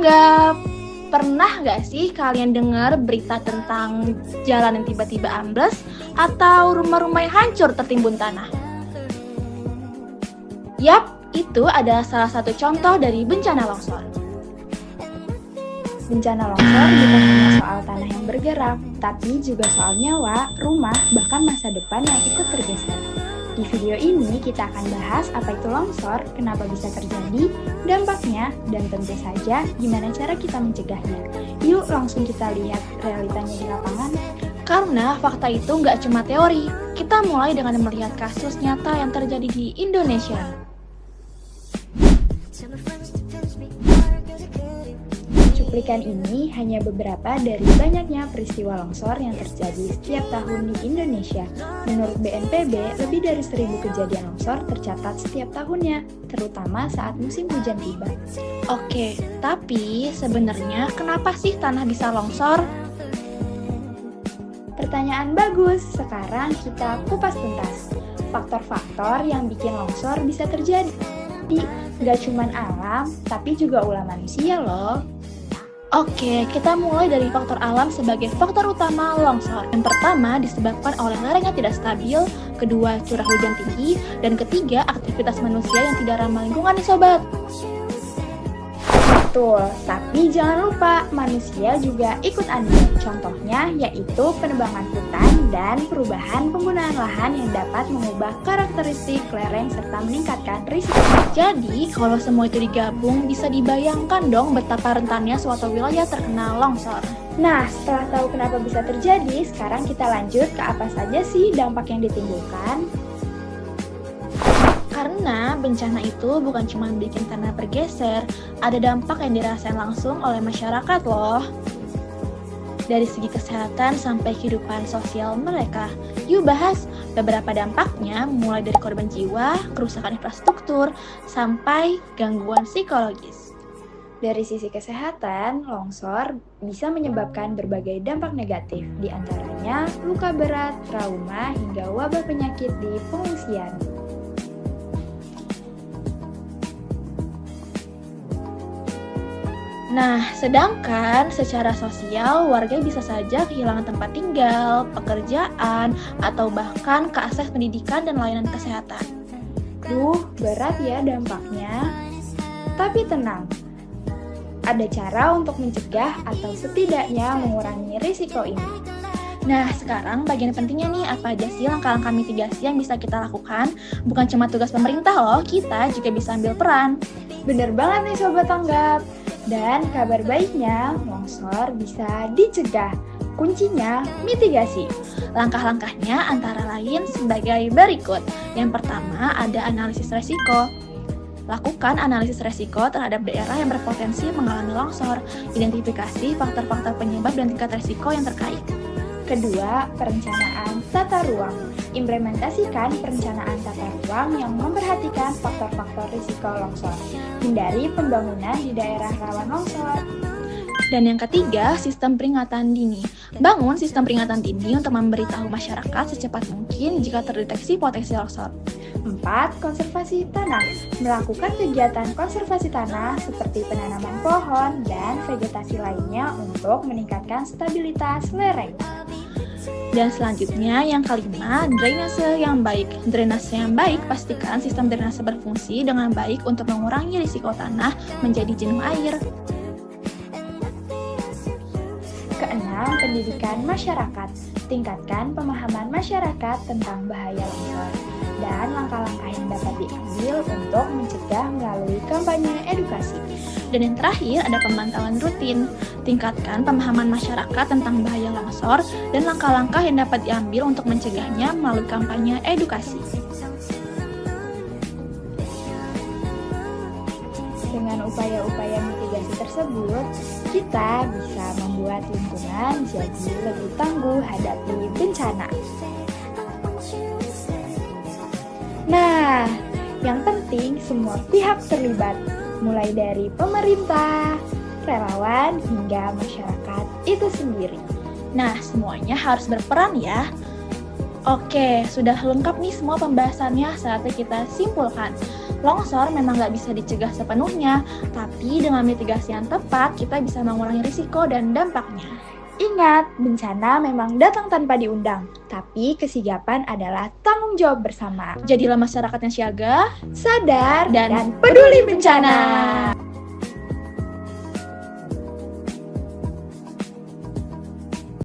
Tanggap! Pernah nggak sih kalian dengar berita tentang jalan yang tiba-tiba ambles atau rumah-rumah yang hancur tertimbun tanah? Yap, itu adalah salah satu contoh dari bencana longsor. Bencana longsor bukan hanya soal tanah yang bergerak, tapi juga soal nyawa, rumah, bahkan masa depan yang ikut tergeser. Di video ini kita akan bahas apa itu longsor, kenapa bisa terjadi, dampaknya, dan tentu saja gimana cara kita mencegahnya. Yuk langsung kita lihat realitanya di lapangan. Karena fakta itu nggak cuma teori, kita mulai dengan melihat kasus nyata yang terjadi di Indonesia. Cuplikan ini hanya beberapa dari banyaknya peristiwa longsor yang terjadi setiap tahun di Indonesia. Menurut BNPB, lebih dari 1.000 kejadian longsor tercatat setiap tahunnya, terutama saat musim hujan tiba. Oke, tapi sebenarnya kenapa sih tanah bisa longsor? Pertanyaan bagus, sekarang kita kupas tuntas. Faktor-faktor yang bikin longsor bisa terjadi. Gak cuma alam, tapi juga ulah manusia loh. Oke, kita mulai dari faktor alam sebagai faktor utama longsor. Yang pertama disebabkan oleh lereng yang tidak stabil, kedua curah hujan tinggi, dan ketiga aktivitas manusia yang tidak ramah lingkungan nih sobat. Betul, tapi jangan lupa manusia juga ikut andil. Contohnya yaitu penebangan hutan dan perubahan penggunaan lahan yang dapat mengubah karakteristik lereng serta meningkatkan risiko. Jadi, kalau semua itu digabung, bisa dibayangkan dong betapa rentannya suatu wilayah terkena longsor. Nah, setelah tahu kenapa bisa terjadi, sekarang kita lanjut ke apa saja sih dampak yang ditimbulkan. Karena bencana itu bukan cuma bikin tanah bergeser, ada dampak yang dirasain langsung oleh masyarakat loh. Dari segi kesehatan sampai kehidupan sosial mereka. Yuk bahas beberapa dampaknya, mulai dari korban jiwa, kerusakan infrastruktur, sampai gangguan psikologis. Dari sisi kesehatan, longsor bisa menyebabkan berbagai dampak negatif, di antaranya luka berat, trauma, hingga wabah penyakit di pengungsian. Nah, sedangkan secara sosial, warga bisa saja kehilangan tempat tinggal, pekerjaan, atau bahkan keakses pendidikan dan layanan kesehatan. Duh, berat ya dampaknya. Tapi tenang, ada cara untuk mencegah atau setidaknya mengurangi risiko ini. Nah, sekarang bagian pentingnya nih, apa aja sih langkah-langkah mitigasi yang bisa kita lakukan? Bukan cuma tugas pemerintah loh, kita juga bisa ambil peran. Bener banget nih Sobat Tanggap. Dan kabar baiknya, longsor bisa dicegah. Kuncinya mitigasi. Langkah-langkahnya antara lain sebagai berikut. Yang pertama ada analisis resiko. Lakukan analisis resiko terhadap daerah yang berpotensi mengalami longsor. Identifikasi faktor-faktor penyebab dan tingkat resiko yang terkait. Kedua, perencanaan tata ruang. Implementasikan perencanaan tata ruang yang memperhatikan faktor-faktor risiko longsor. Hindari pembangunan di daerah rawan longsor. Dan yang ketiga, sistem peringatan dini. Bangun sistem peringatan dini untuk memberitahu masyarakat secepat mungkin jika terdeteksi potensi longsor. 4. Konservasi tanah. Melakukan kegiatan konservasi tanah seperti penanaman pohon dan vegetasi lainnya untuk meningkatkan stabilitas lereng. Dan selanjutnya yang kelima, drainase yang baik. Drainase yang baik pastikan sistem drainase berfungsi dengan baik untuk mengurangi risiko tanah menjadi jenuh air. Keenam, pendidikan masyarakat. Tingkatkan pemahaman masyarakat tentang bahaya longsor dan langkah-langkah yang dapat diambil untuk mencegah melalui kampanye edukasi. Dan yang terakhir ada pemantauan rutin. Tingkatkan pemahaman masyarakat tentang bahaya longsor dan langkah-langkah yang dapat diambil untuk mencegahnya melalui kampanye edukasi. Dengan upaya-upaya mitigasi tersebut, kita bisa membuat lingkungan jadi lebih tangguh hadapi bencana. Nah, yang penting semua pihak terlibat, mulai dari pemerintah, relawan, hingga masyarakat itu sendiri. Nah, semuanya harus berperan ya. Oke, sudah lengkap nih semua pembahasannya, saatnya kita simpulkan. Longsor memang nggak bisa dicegah sepenuhnya, tapi dengan mitigasi yang tepat, kita bisa mengurangi risiko dan dampaknya. Ingat, bencana memang datang tanpa diundang, tapi kesigapan adalah tanggung jawab bersama. Jadilah masyarakat yang siaga, Sadar dan peduli bencana.